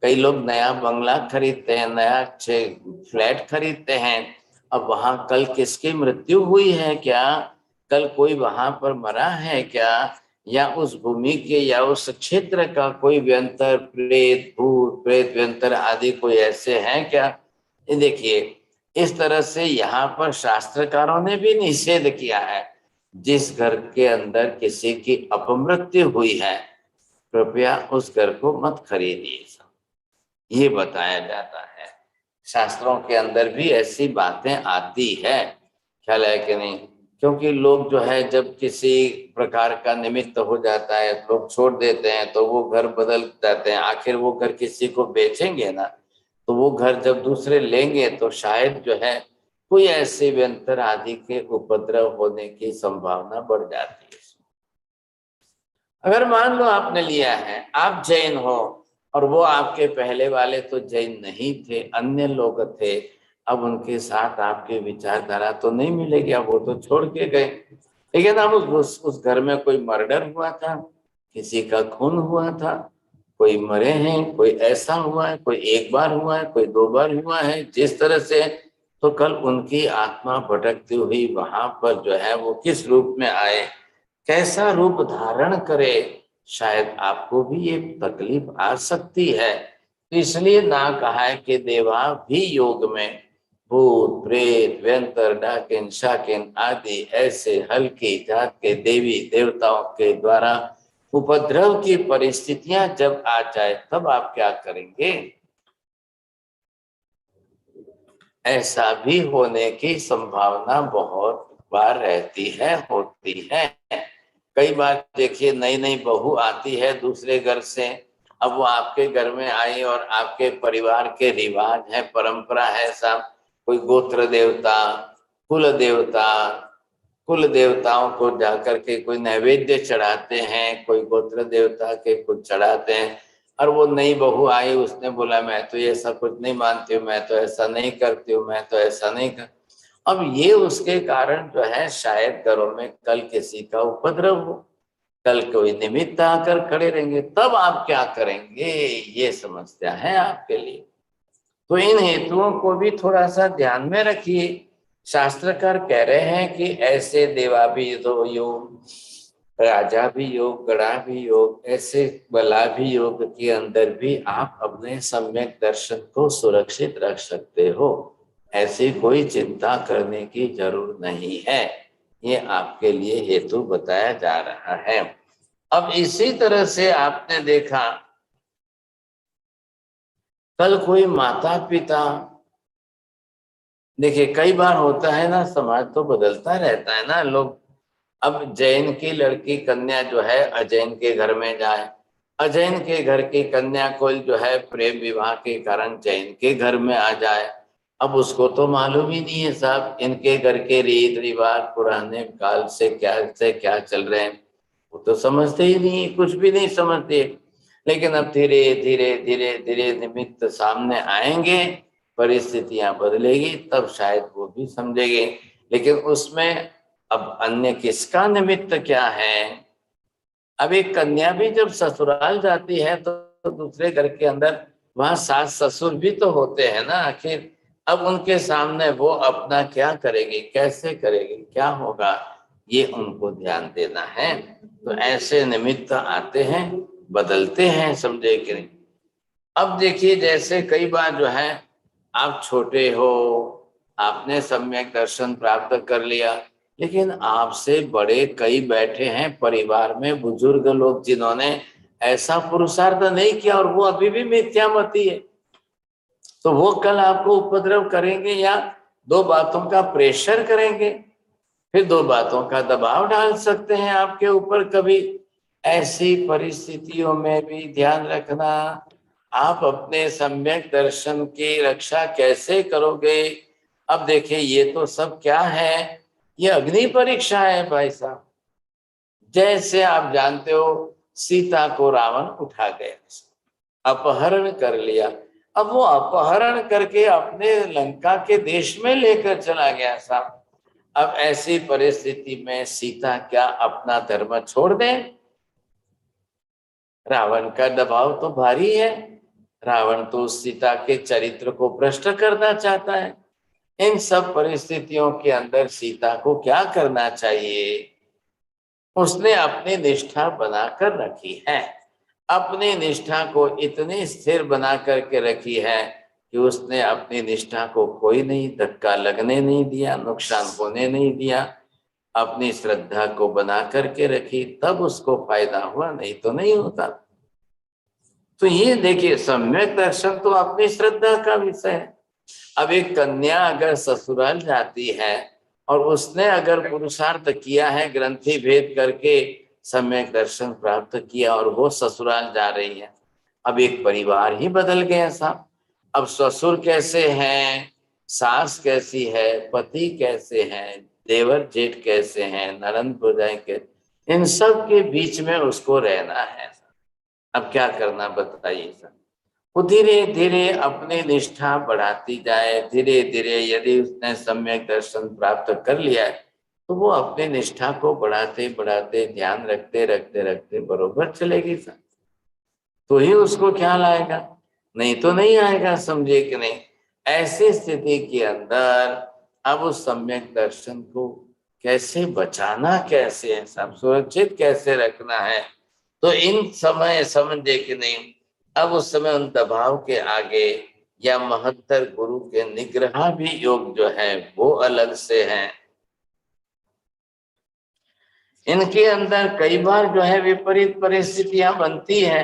कई लोग नया बंगला खरीदते हैं, नया फ्लैट खरीदते हैं, अब वहां कल किसकी मृत्यु हुई है क्या, कल कोई वहां पर मरा है क्या, या उस भूमि के या उस क्षेत्र का कोई व्यंतर, प्रेत भूत प्रेत व्यंतर आदि कोई ऐसे हैं क्या। ये देखिए, इस तरह से यहाँ पर शास्त्रकारों ने भी निषेध किया है, जिस घर के अंदर किसी की अपमृत्यु हुई है कृपया उस घर को मत खरीदिए, ये बताया जाता है। शास्त्रों के अंदर भी ऐसी बातें आती है, ख्याल है कि नहीं। क्योंकि लोग जो है जब किसी प्रकार का निमित्त हो जाता है, लोग छोड़ देते हैं, तो वो घर बदल जाते हैं, आखिर वो घर किसी को बेचेंगे ना, तो वो घर जब दूसरे लेंगे तो शायद जो है कोई ऐसे व्यंतर आदि के उपद्रव होने की संभावना बढ़ जाती है। अगर मान लो आपने लिया है, आप जैन हो और वो आपके पहले वाले तो जैन नहीं थे, अन्य लोग थे, अब उनके साथ आपके विचारधारा तो नहीं मिलेगी, अब वो तो छोड़ के गए। लेकिन अब उस घर में कोई मर्डर हुआ था, किसी का खून हुआ था, कोई मरे हैं, कोई ऐसा हुआ है, कोई एक बार हुआ है, कोई दो बार हुआ है, जिस तरह से, तो कल उनकी आत्मा भटकती हुई वहां पर जो है वो किस रूप में आए, कैसा रूप धारण करे, शायद आपको भी ये तकलीफ आ सकती है। तो इसलिए ना कहा है कि देवा भी योग में भूत प्रेत व्यंतर डाकिन शाकिन आदि ऐसे हल्की जात के देवी देवताओं के द्वारा उपद्रव की परिस्थितियां जब आ जाए तब आप क्या करेंगे। ऐसा भी होने की संभावना बहुत बार रहती है, होती है। कई बार देखिए, नई नई बहू आती है दूसरे घर से, अब वो आपके घर में आई और आपके परिवार के रिवाज है, परंपरा है, सब कोई गोत्र देवता, कुल देवता, कुल देवताओं को जाकर के कोई नैवेद्य चढ़ाते हैं, कोई गोत्र देवता के कुछ चढ़ाते हैं। और वो नई बहू आई, उसने बोला मैं तो ये सब कुछ नहीं मानती हूँ, मैं तो ऐसा नहीं करती हूँ, मैं तो ऐसा नहीं कर। अब ये उसके कारण जो है शायद घरों में कल किसी का उपद्रव हो, कल कोई निमित्त आकर खड़े रहेंगे, तब आप क्या करेंगे, ये समस्या है आपके लिए। तो इन हेतुओं को भी थोड़ा सा ध्यान में रखिए। शास्त्रकार कह रहे हैं कि ऐसे देवा भी योग, राजा भी योग, गणा भी योग, ऐसे बला भी योग के अंदर भी आप अपने सम्यक दर्शन को सुरक्षित रख सकते हो, ऐसी कोई चिंता करने की जरूरत नहीं है। ये आपके लिए हेतु बताया जा रहा है। अब इसी तरह से आपने देखा, कल कोई माता पिता, देखिए कई बार होता है ना, समाज तो बदलता रहता है ना, लोग अब जैन की लड़की कन्या जो है अजैन के घर में जाए, अजैन के घर की कन्या को जो है प्रेम विवाह के कारण जैन के घर में आ जाए। अब उसको तो मालूम ही नहीं है साहब इनके घर के रीत रिवाज पुराने काल से क्या चल रहे हैं, वो तो समझते ही नहीं, कुछ भी नहीं समझते। लेकिन अब धीरे धीरे धीरे धीरे निमित्त सामने आएंगे, परिस्थितियां बदलेगी, तब शायद वो भी समझेंगे। लेकिन उसमें अब अन्य किसका निमित्त क्या है। अब एक कन्या भी जब ससुराल जाती है तो दूसरे घर के अंदर वहां सास ससुर भी तो होते हैं ना आखिर। अब उनके सामने वो अपना क्या करेगी, कैसे करेगी, क्या होगा, ये उनको ध्यान देना है। तो ऐसे निमित्त आते हैं, बदलते हैं, समझे कि नहीं। अब देखिए, जैसे कई बार जो है आप छोटे हो, आपने सम्यक दर्शन प्राप्त कर लिया, लेकिन आपसे बड़े कई बैठे हैं परिवार में, बुजुर्ग लोग, जिन्होंने ऐसा पुरुषार्थ नहीं किया और वो अभी भी मिथ्यामती है, तो वो कल आपको उपद्रव करेंगे या दो बातों का प्रेशर करेंगे, फिर दो बातों का दबाव डाल सकते हैं आपके ऊपर कभी। ऐसी परिस्थितियों में भी ध्यान रखना, आप अपने सम्यक दर्शन की रक्षा कैसे करोगे। अब देखिए, ये तो सब क्या है, ये अग्नि परीक्षा है भाई साहब। जैसे आप जानते हो, सीता को रावण उठा गया, अपहरण कर लिया। अब वो अपहरण करके अपने लंका के देश में लेकर चला गया साहब। अब ऐसी परिस्थिति में सीता क्या अपना धर्म छोड़ दें? रावण का दबाव तो भारी है। रावण तो सीता के चरित्र को भ्रष्ट करना चाहता है। इन सब परिस्थितियों के अंदर सीता को क्या करना चाहिए? उसने अपनी निष्ठा बनाकर रखी है, अपनी निष्ठा को इतनी स्थिर बना करके रखी है कि उसने अपनी निष्ठा को कोई नहीं, धक्का लगने नहीं दिया, नुकसान होने नहीं दिया। अपनी श्रद्धा को बना करके रखी, तब उसको फायदा हुआ, नहीं तो नहीं होता। तो ये देखिए, सम्यक दर्शन तो अपनी श्रद्धा का विषय है। अब एक कन्या अगर ससुराल जाती है और उसने अगर पुरुषार्थ किया है, ग्रंथि भेद करके सम्यक दर्शन प्राप्त किया, और वो ससुराल जा रही है, अब एक परिवार ही बदल गया साहब। अब ससुर कैसे हैं, सास कैसी है, पति कैसे हैं, देवर जेठ कैसे हैं, ननंद भौजाई के, इन सब के बीच में उसको रहना है। अब क्या करना बताइए सर? वो धीरे धीरे अपनी निष्ठा बढ़ाती जाए, धीरे धीरे यदि उसने सम्यक दर्शन प्राप्त कर लिया है, तो वो अपनी निष्ठा को बढ़ाते बढ़ाते, ध्यान रखते रखते रखते बरोबर चलेगी सर। तो ही उसको ख्याल आएगा, नहीं तो नहीं आएगा, समझे कि नहीं? ऐसी स्थिति के अंदर अब उस सम्यक दर्शन को कैसे बचाना, कैसे है सब सुरक्षित कैसे रखना है, तो इन समय समझे कि नहीं, अब उस समय उन दबाव के आगे या महत्तर गुरु के निग्रह भी योग जो है वो अलग से है। इनके अंदर कई बार जो है विपरीत परिस्थितियां बनती है।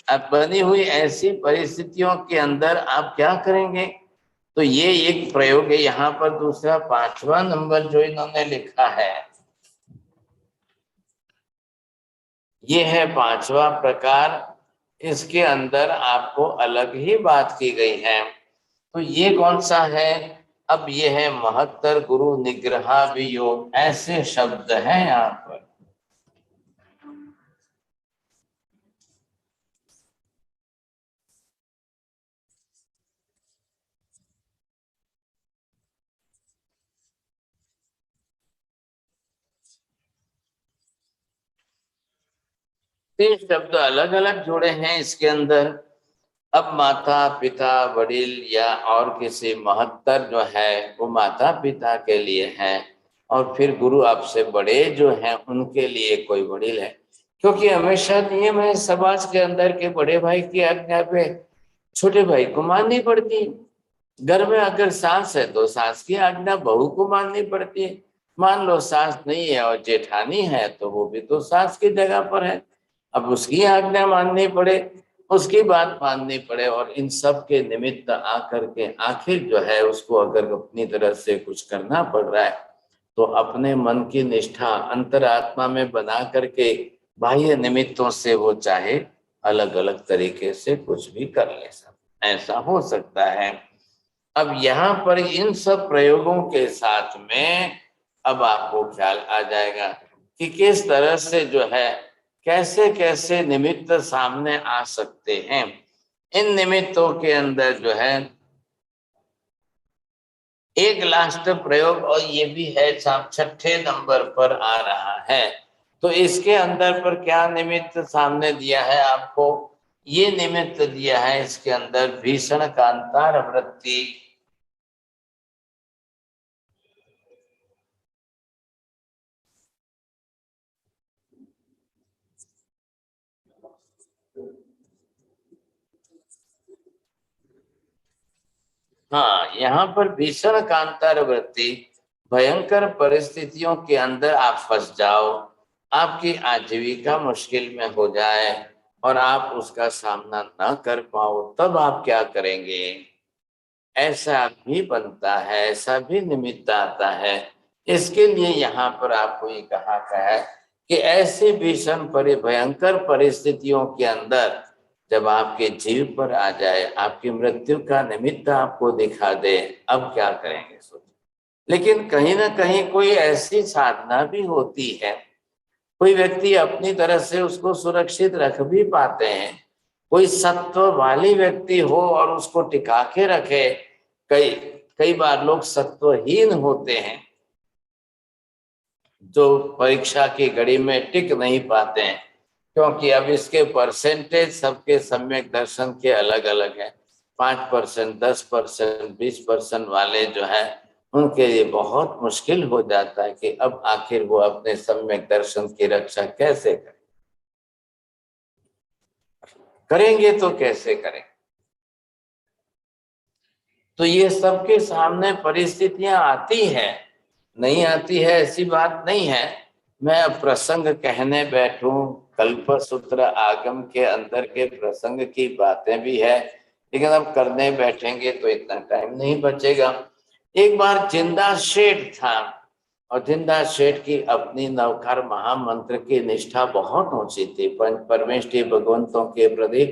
अब बनी हुई ऐसी परिस्थितियों के अंदर आप क्या करेंगे? तो ये एक प्रयोग है यहाँ पर, दूसरा 5वां नंबर जो इन्होंने लिखा है, ये है 5वां प्रकार। इसके अंदर आपको अलग ही बात की गई है। तो ये कौन सा है? अब ये है महत्तर गुरु निग्रह वियोग, ऐसे शब्द हैं यहाँ पर। तीन शब्द अलग अलग जुड़े हैं इसके अंदर। अब माता पिता वडील या और किसी महत्तर जो है वो माता पिता के लिए है, और फिर गुरु आपसे बड़े जो हैं उनके लिए कोई वडील है। क्योंकि हमेशा नियम है समाज के अंदर के बड़े भाई की आज्ञा पे छोटे भाई को माननी पड़ती है। घर में अगर सास है तो सास की आज्ञा बहू को माननी पड़ती है। मान लो सास नहीं है और जेठानी है, तो वो भी तो सास की जगह पर है, अब उसकी आज्ञा माननी पड़े, उसकी बात माननी पड़े, और इन सब के निमित्त आकर के आखिर जो है उसको अगर अपनी तरफ से कुछ करना पड़ रहा है, तो अपने मन की निष्ठा अंतरात्मा में बना करके बाह्य निमित्तों से वो चाहे अलग अलग तरीके से कुछ भी कर ले, सब ऐसा हो सकता है। अब यहाँ पर इन सब प्रयोगों के साथ में अब आपको ख्याल आ जाएगा कि किस तरह से जो है कैसे कैसे निमित्त सामने आ सकते हैं। इन निमित्तों के अंदर जो है एक लास्ट प्रयोग, और ये भी है साहब 6ठे नंबर पर आ रहा है। तो इसके अंदर पर क्या निमित्त सामने दिया है आपको? ये निमित्त दिया है इसके अंदर भीषण कांतार वृत्ति। हाँ, यहाँ पर भीषण कांतार वृत्ति, भयंकर परिस्थितियों के अंदर आप फंस जाओ, आपकी आजीविका मुश्किल में हो जाए और आप उसका सामना न कर पाओ, तब आप क्या करेंगे? ऐसा भी बनता है, ऐसा भी निमित्त आता है। इसके लिए यहाँ पर आपको ये कहा गया है कि ऐसे भीषण भयंकर परिस्थितियों के अंदर जब आपके जीव पर आ जाए, आपकी मृत्यु का निमित्त आपको दिखा दे, अब क्या करेंगे सोचिए। लेकिन कहीं ना कहीं कोई ऐसी साधना भी होती है, कोई व्यक्ति अपनी तरह से उसको सुरक्षित रख भी पाते हैं। कोई सत्व वाली व्यक्ति हो और उसको टिका के रखे। कई कई बार लोग सत्वहीन होते हैं जो परीक्षा की घड़ी में टिक नहीं पाते हैं, क्योंकि अब इसके परसेंटेज सबके सम्यक दर्शन के अलग अलग है। 5%, 10%, 20% वाले जो है उनके लिए बहुत मुश्किल हो जाता है कि अब आखिर वो अपने सम्यक दर्शन की रक्षा कैसे करें। करेंगे तो कैसे करें? तो ये सबके सामने परिस्थितियां आती हैं, नहीं आती है ऐसी बात नहीं है। मैं अब प्रसंग कहने बैठूं, कल्पसूत्र आगम के अंदर के प्रसंग की बातें भी है, लेकिन अब करने बैठेंगे तो इतना टाइम नहीं बचेगा। एक बार जिंदा शेठ था और जिंदा शेठ की अपनी नवकार महामंत्र की निष्ठा बहुत ऊंची थी। पंच परमेष्टि भगवंतों के प्रति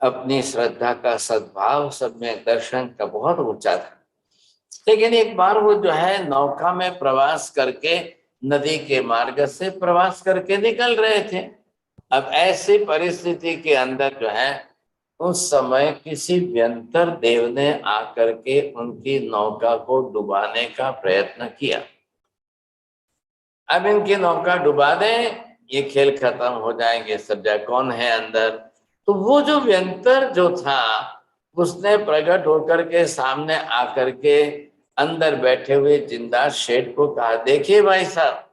अपनी श्रद्धा का सद्भाव सब में दर्शन का बहुत ऊंचा था। लेकिन एक बार वो जो है नौका में प्रवास करके नदी के मार्ग से प्रवास करके निकल रहे थे। अब ऐसी परिस्थिति के अंदर जो है उस समय किसी व्यंतर देव ने आकर के उनकी नौका को डुबाने का प्रयत्न किया। अब इनकी नौका डुबा दें, ये खेल खत्म हो जाएंगे, सब जाए कौन है अंदर। तो वो जो व्यंतर जो था उसने प्रकट होकर के सामने आकर के अंदर बैठे हुए जिंदा शेठ को कहा, देखिए भाई साहब,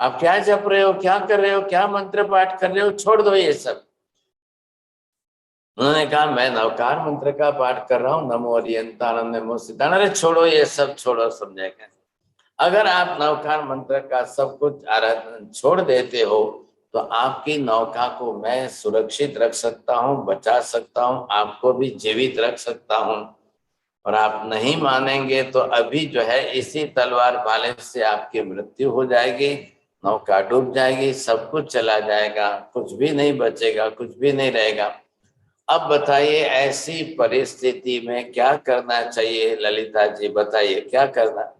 आप क्या जप रहे हो, क्या कर रहे हो, क्या मंत्र पाठ कर रहे हो, छोड़ दो ये सब। उन्होंने कहा, मैं नवकार मंत्र का पाठ कर रहा हूँ, नमो अरियंतानंद नमो सिद्धानंद। अरे छोड़ो ये सब, छोड़ो, समझेगा। अगर आप नवकार मंत्र का सब कुछ आराधन छोड़ देते हो तो आपकी नौका को मैं सुरक्षित रख सकता हूँ, बचा सकता हूँ, आपको भी जीवित रख सकता हूँ। और आप नहीं मानेंगे तो अभी जो है इसी तलवार भाले से आपकी मृत्यु हो जाएगी, नौका डूब जाएगी, सब कुछ चला जाएगा, कुछ भी नहीं बचेगा, कुछ भी नहीं रहेगा। अब बताइए ऐसी परिस्थिति में क्या करना चाहिए? ललिता जी बताइए क्या करना?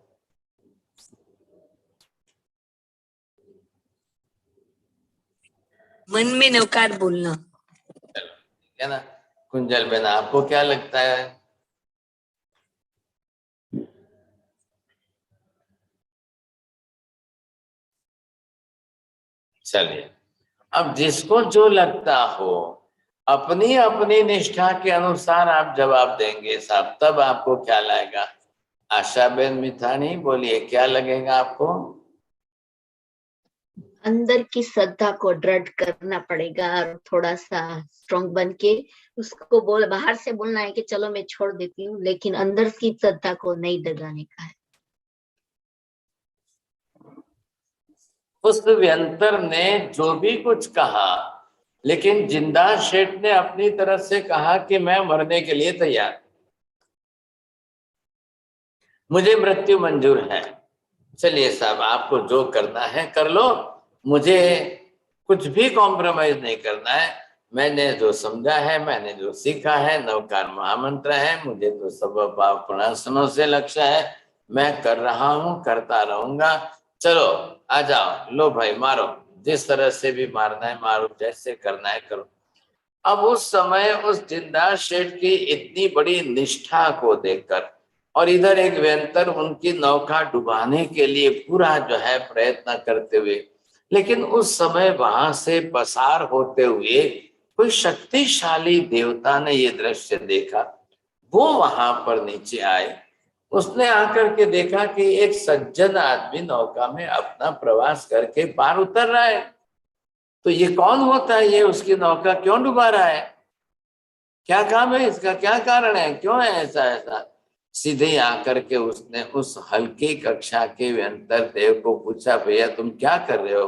मन में नवकार बोलना है ना। कुंजल बेन, आपको क्या लगता है? चलिए, अब जिसको जो लगता हो अपनी अपनी निष्ठा के अनुसार आप जवाब देंगे साहब, तब आपको क्या लगेगा? आशा बेन मिथानी बोलिए, क्या लगेगा आपको? अंदर की श्रद्धा को दृढ़ करना पड़ेगा और थोड़ा सा स्ट्रॉन्ग बन के उसको बोल, बाहर से बोलना है कि चलो मैं छोड़ देती हूँ, लेकिन अंदर की श्रद्धा को नहीं दगाने का है। उस व्यंतर ने जो भी कुछ कहा, लेकिन जिंदा शेठ ने अपनी तरफ से कहा कि मैं मरने के लिए तैयार, मुझे मृत्यु मंजूर है। चलिए साहब, आपको जो करना है कर लो, मुझे कुछ भी कॉम्प्रोमाइज नहीं करना है। मैंने जो समझा है, मैंने जो सीखा है, नवकार महामंत्र है, मुझे तो सब प्रणासनों से लक्ष्य है, मैं कर रहा हूँ, करता रहूंगा। चलो आ जाओ, लो भाई मारो, जिस तरह से भी मारना है मारो, जैसे करना है करो। अब उस समय उस जिंदा शेठ की इतनी बड़ी निष्ठा को देखकर और इधर एक व्यंतर उनकी नौका डुबाने के लिए पूरा जो है प्रयत्न करते हुए, लेकिन उस समय वहां से पसार होते हुए कोई शक्तिशाली देवता ने ये दृश्य देखा। वो वहां पर नीचे आए, उसने आकर के देखा कि एक सज्जन आदमी नौका में अपना प्रवास करके पार उतर रहा है। तो ये कौन होता है, ये उसकी नौका क्यों डुबा रहा है? क्या काम है इसका, क्या कारण है, क्यों है ऐसा ऐसा? सीधे ही आकर के उसने उस हल्की कक्षा के व्यंतर देव को पूछा, भैया तुम क्या कर रहे हो,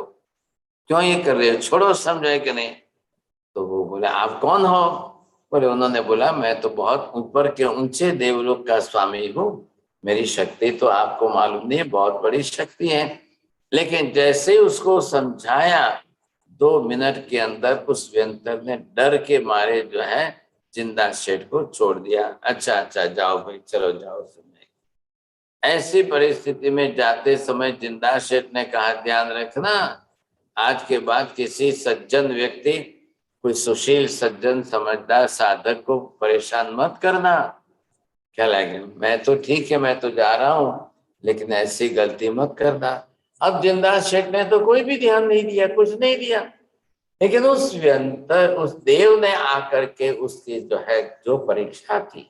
क्यों ये कर रहे हो, छोड़ो, समझे कि नहीं? तो वो बोले आप कौन हो? बोले, उन्होंने बोला मैं तो बहुत ऊपर के ऊंचे देवलोक का स्वामी हूँ, मेरी शक्ति तो आपको मालूम नहीं है, बहुत बड़ी शक्ति है। लेकिन जैसे उसको समझाया 2 मिनट के अंदर उस व्यंतर ने डर के मारे जो है जिंदा शेठ को छोड़ दिया। अच्छा अच्छा जाओ भाई, चलो जाओ। समय ऐसी परिस्थिति में जाते समय जिंदा शेठ ने कहा ध्यान रखना, आज के बाद किसी सज्जन व्यक्ति, कोई सुशील सज्जन समझदार साधक को परेशान मत करना। क्या लगे, मैं तो ठीक है, मैं तो जा रहा हूं, लेकिन ऐसी गलती मत करना। अब जिंदास शेठ ने तो कोई भी ध्यान नहीं दिया, कुछ नहीं दिया, लेकिन उस व्यंतर, उस देव ने आकर के उसकी जो है जो परीक्षा की,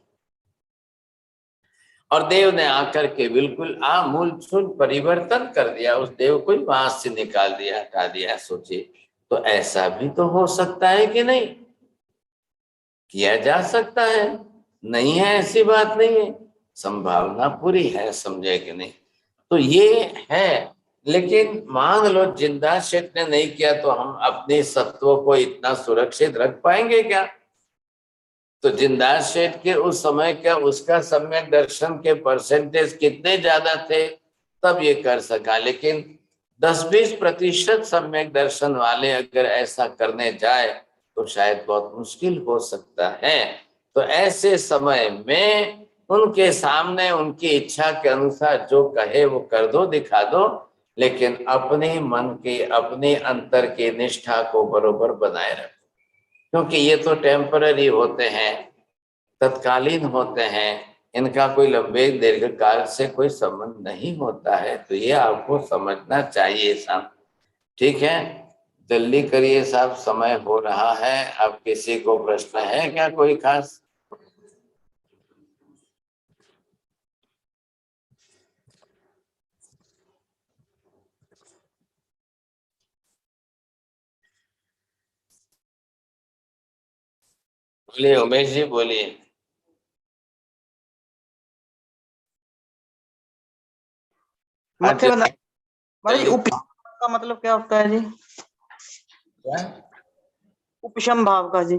और देव ने आकर के बिल्कुल आमूल चूल परिवर्तन कर दिया, उस देव को ही वहां से निकाल दिया, हटा दिया। सोचिए, तो ऐसा भी तो हो सकता है कि नहीं, किया जा सकता है, नहीं है ऐसी बात नहीं है, संभावना पूरी है, समझे कि नहीं? तो ये है। लेकिन मान लो जिंदा शेठ ने नहीं किया तो हम अपने सत्वों को इतना सुरक्षित रख पाएंगे क्या? तो जिंदास शेठ के उस समय क्या उसका सम्यक दर्शन के परसेंटेज कितने ज्यादा थे तब ये कर सका, लेकिन 10-20% सम्यक दर्शन वाले अगर ऐसा करने जाए तो शायद बहुत मुश्किल हो सकता है। तो ऐसे समय में उनके सामने उनकी इच्छा के अनुसार जो कहे वो कर दो, दिखा दो, लेकिन अपने मन के, अपने अंतर के निष्ठा को बरोबर बनाए रखो, क्योंकि ये तो टेम्पररी होते हैं, तत्कालीन होते हैं, इनका कोई लंबे दीर्घकाल से कोई संबंध नहीं होता है। तो ये आपको समझना चाहिए साहब। ठीक है, जल्दी करिए साहब, समय हो रहा है। अब किसी को प्रश्न है क्या कोई खास? बोलिए उमेश जी, बोलिए। मत्स्य अच्छा, महाराज उपशम का मतलब क्या होता है जी? उपशम भाव का जी।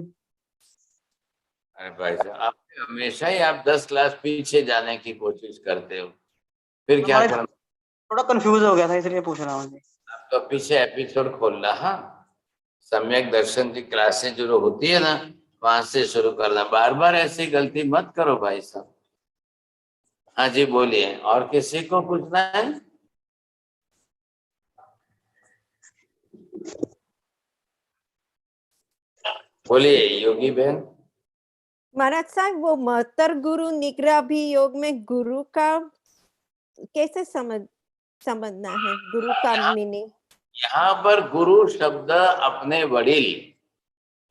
अरे भाई साहब, आप हमेशा ही आप 10 क्लास पीछे जाने की कोशिश करते हो, फिर क्या हमारे करना? थोड़ा कंफ्यूज हो गया था इसलिए पूछ रहा हूँ जी। आप तो पीछे एपिसोड खोलना, हाँ, सम्यक दर्शन की क्लासें जो होती है ना, वहां से शुरू करना, बार बार ऐसी गलती मत करो भाई साहब। हाँ जी बोलिए, और किसी को पूछना है? बोलिए योगी बहन। महाराज साहब, वो महत्तर गुरु निग्रह भी योग में गुरु का कैसे समझना है, गुरु का मीनिंग? यहाँ पर गुरु शब्द अपने वडील,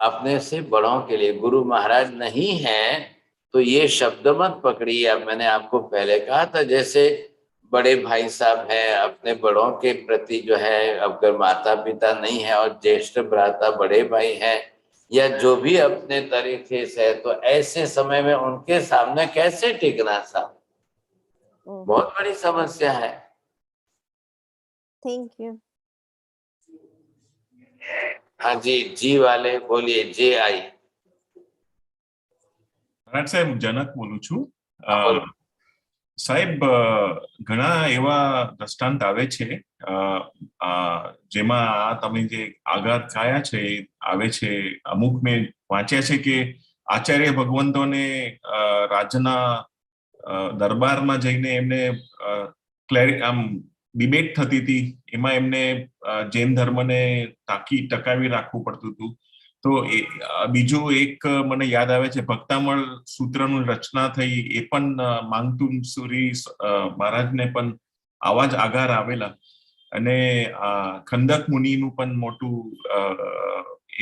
अपने से बड़ों के लिए, गुरु महाराज नहीं है तो ये शब्द मत पकड़िए। अब मैंने आपको पहले कहा था, जैसे बड़े भाई साहब हैं, अपने बड़ों के प्रति जो है, अगर माता पिता नहीं है और ज्येष्ठ भ्राता बड़े भाई हैं, या जो भी अपने तरीके से, तो ऐसे समय में उनके सामने कैसे टिकना साहब, बहुत बड़ी समस्या है। Thank you. हाँ जी, जी वाले बोलिए, जे आई। महाराज साहेब, जनक बोलूं છું। બોલો। સાહેબ, ઘણા એવા દ્રષ્ટાંત આવે છે જેમાં આ તમે જે આઘાત ખાયા છે એ આવે છે। અમુક મેં વાંચ્યા છે કે આચાર્ય ભગવંતોને રાજના દરબારમાં જઈને એમને આમ ડિબેટ થતી હતી, એમાં એમને જૈન ધર્મને ટકાવી રાખવું પડતું હતું। તો બીજું એક મને યાદ આવે છે, ભક્તામળ સૂત્રનું રચના થઈ, એ પણ માંગતુમ સુરી મહારાજને પણ આવા જ આધાર આવેલા, અને ખંડક મુનિનું પણ મોટું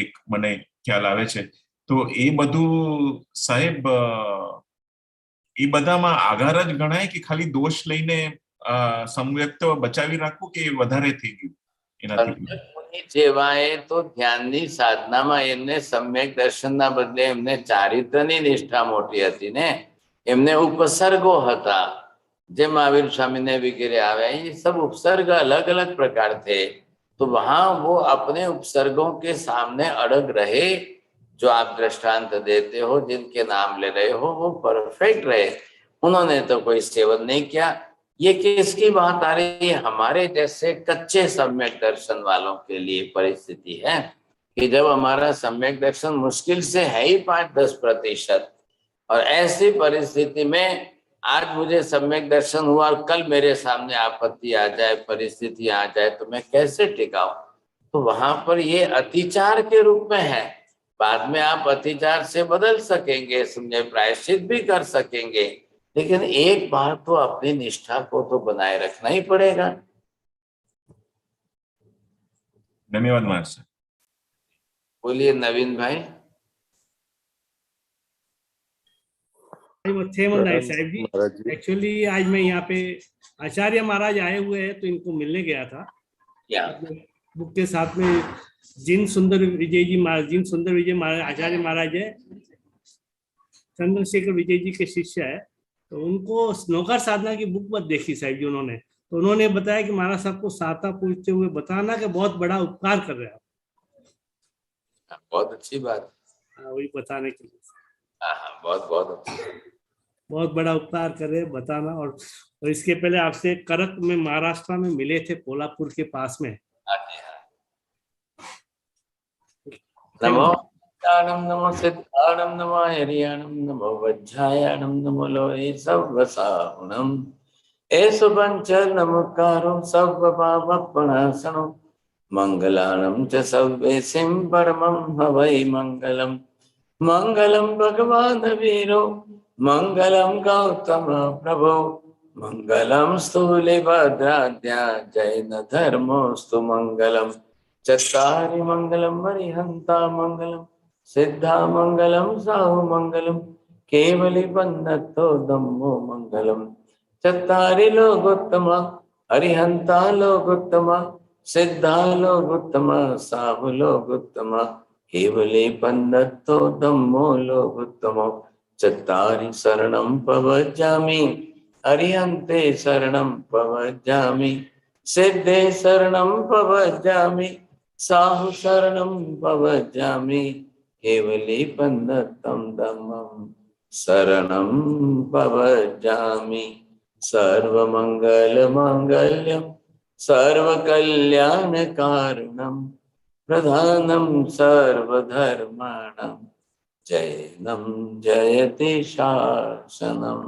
એક મને ખ્યાલ આવે છે। તો એ બધું સાહેબ, એ બધામાં આધાર જ ગણાય કે ખાલી દોષ લઈને સંવ્યક્ત બચાવી રાખવું, કે વધારે થઈ ગયું એનાથી? જેવાએ તો ધ્યાનની સાધનામાં એમને સમ્યક દર્શનના બદલે એમને ચારિત્રની નિષ્ઠા મોટી હતી ને, એમને ઉપસર્ગો હતા, જે महावीर स्वामी ने वगैरह आवे, ये सब उपसर्ग अलग अलग प्रकार थे। तो वहां वो अपने उपसर्गों के सामने अड़ग रहे। जो आप दृष्टांत देते हो, जिनके नाम ले रहे हो, वो परफेक्ट रहे। उन्होंने तो कोई सेवन नहीं किया। ये किसकी बात आ रही है? हमारे जैसे कच्चे सम्यक दर्शन वालों के लिए परिस्थिति है कि जब हमारा सम्यक दर्शन मुश्किल से है ही 5-10%, और ऐसी परिस्थिति में आज मुझे सम्यक दर्शन हुआ और कल मेरे सामने आपत्ति आ जाए, परिस्थिति आ जाए, तो मैं कैसे टिकाऊं? तो वहां पर ये अतिचार के रूप में है। बाद में आप अतिचार से बदल सकेंगे, समझे, प्रायश्चित भी कर सकेंगे, लेकिन एक बार तो अपनी निष्ठा को तो बनाए रखना ही पड़ेगा। धन्यवाद महाराज सर। बोलिए नवीन भाई। नाइक साहब जी, एक्चुअली आज मैं यहाँ पे आचार्य महाराज आए हुए हैं, तो इनको मिलने गया था। क्या बुक के साथ में जिन सुंदर विजय जी महाराज, जिन सुंदर विजय महाराज आचार्य महाराज है, चंद्रशेखर विजय जी के शिष्य है। तो उनको स्नोकर साधना की बुक मत देखी साहब जी उन्होंने, तो उन्होंने बताया कि महाराज साहब को साता पूछते हुए बताना कि बहुत बड़ा उपकार कर रहे हैं आप। बहुत अच्छी बात। वही बताने के लिए। हाँ, बहुत बहुत अच्छी, बहुत बड़ा उपकार कर रहे हैं बताना। और इसके पहले आपसे करक में महाराष्ट्र में मिले थे, कोल्हापुर के पास में। नमो सिद्धाणम, नमो सिद्धाणम, नमो हरियाणम, नमो वज्रायणम, नमो लोहे सर्वसाहुणम, एसु पंच नमकारो सर्वपापप्रणाशनो, मंगलाणं च सर्वेसिं परमं हवै मंगलम्। मंगलम भगवान वीरो, मंगलम गौतम प्रभो, मंगलम स्थूलिभद्राद्या जैन धर्मोस्तु मंगलम। चत्वारि मंगलम हरिहंता मंगलम, सिद्धा मंगलम साहु मंगलम, केवली बन्धत्तो धम्मो मंगलम। चत्वारि लोकोत्तमा, हरिहंता लोकोत्तमा, सिद्धा लोकोत्तमा, साहु लोकोत्तमा, केवले पन्नत्तो धम्मो लोकोत्तमो। चत्तारि शरणं पवज्जामि, अरिहन्ते शरणं पवज्जामि, सिद्धे शरणं पवज्जामि, साहु शरणं पवज्जामि, केवले पन्नत्तं धम्मं शरणं पवज्जामि। सर्वमंगल मांगल्यं सर्वकल्याणकारणं, प्रधानं सर्वधर्माणां, जैनं जयति शासनम्।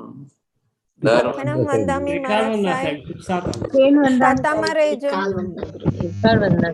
प्रणाम वंदामी महाराज साहेब, साथ सातामा રહેજો। काल वंदन।